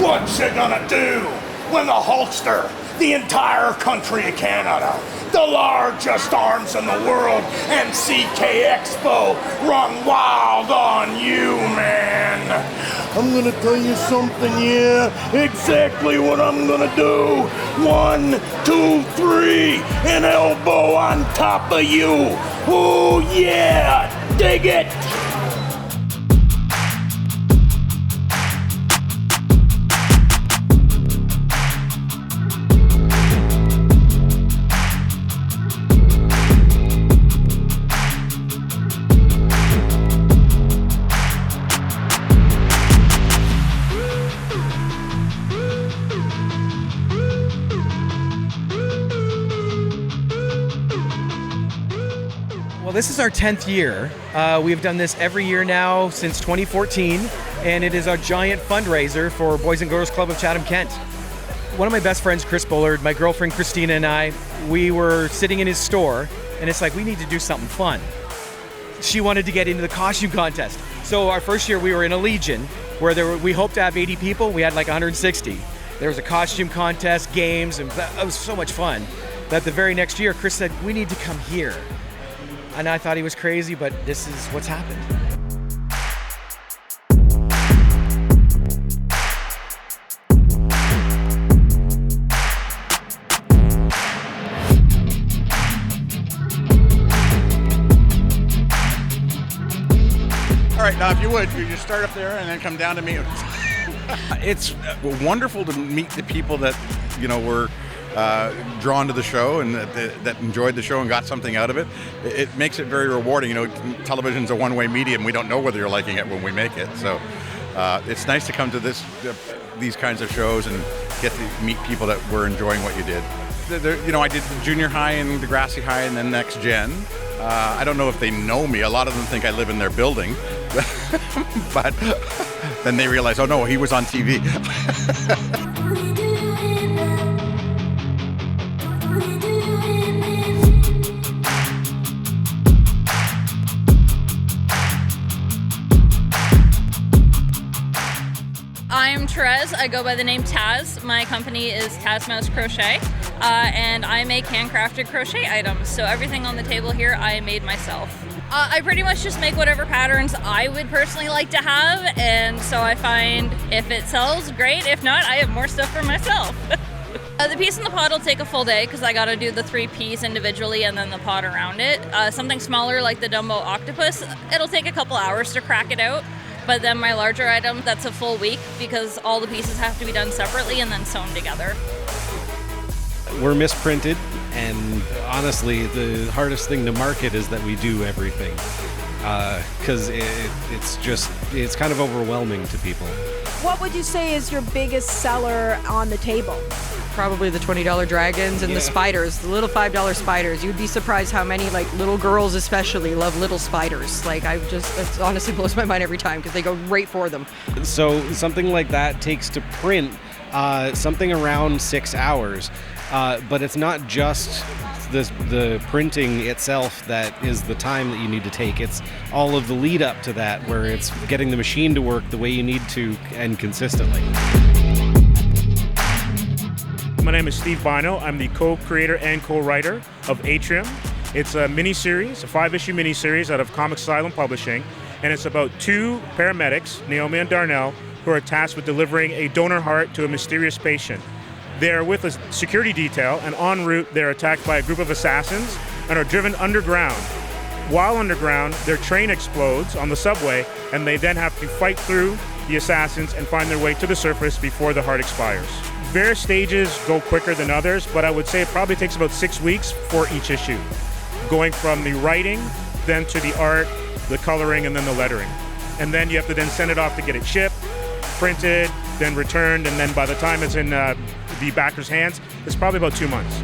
What's you gonna do when the Hulkster, the entire country of Canada, the largest arms in the world, and CK Expo run wild on you, man? I'm gonna tell you something, yeah, exactly what I'm gonna do. 1, 2, 3, an elbow on top of you. Oh yeah, dig it. Well, this is our 10th year. We've done this every year now since 2014, and it is our giant fundraiser for Boys and Girls Club of Chatham-Kent. One of my best friends, Chris Bullard, my girlfriend Christina and I, we were sitting in his store, and it's like, we need to do something fun. She wanted to get into the costume contest. So our first year we were in a Legion, where we hoped to have 80 people, we had like 160. There was a costume contest, games, and it was so much fun that the very next year, Chris said, we need to come here. And I thought he was crazy, but this is what's happened. All right, now if you would, you just start up there and then come down to me. It's wonderful to meet the people that, were drawn to the show and that enjoyed the show and got something out of it. It makes it very rewarding. Television's a one-way medium. We don't know whether you're liking it when we make it. So it's nice to come to these kinds of shows and get to meet people that were enjoying what you did. I did the junior high and Degrassi High and then Next Gen. I don't know if they know me. A lot of them think I live in their building. But then they realize, oh no, he was on TV. I'm Therese. I go by the name Taz. My company is Taz Mouse Crochet, and I make handcrafted crochet items. So everything on the table here, I made myself. I pretty much just make whatever patterns I would personally like to have, and so I find if it sells, great. If not, I have more stuff for myself. The piece in the pot will take a full day because I got to do the 3-piece individually and then the pot around it. Something smaller like the Dumbo octopus, it'll take a couple hours to crack it out. But then my larger item, that's a full week because all the pieces have to be done separately and then sewn together. We're misprinted, and honestly, the hardest thing to market is that we do everything. Because it's kind of overwhelming to people. What would you say is your biggest seller on the table? Probably the $20 dragons and the spiders, the little $5 spiders. You'd be surprised how many, little girls especially, love little spiders. It honestly blows my mind every time because they go right for them. So something like that takes to print something around 6 hours. But it's not just the printing itself that is the time that you need to take. It's all of the lead up to that, where it's getting the machine to work the way you need to and consistently. My name is Steve Bino. I'm the co-creator and co-writer of Atrium. It's a miniseries, a 5-issue miniseries out of Comic Asylum Publishing, and it's about 2 paramedics, Naomi and Darnell, who are tasked with delivering a donor heart to a mysterious patient. They're with a security detail, and en route, they're attacked by a group of assassins and are driven underground. While underground, their train explodes on the subway, and they then have to fight through the assassins and find their way to the surface before the heart expires. Various stages go quicker than others, but I would say it probably takes about 6 weeks for each issue, going from the writing, then to the art, the coloring, and then the lettering. And then you have to then send it off to get it shipped, printed, then returned, and then by the time it's in the backer's hands, it's probably about 2 months.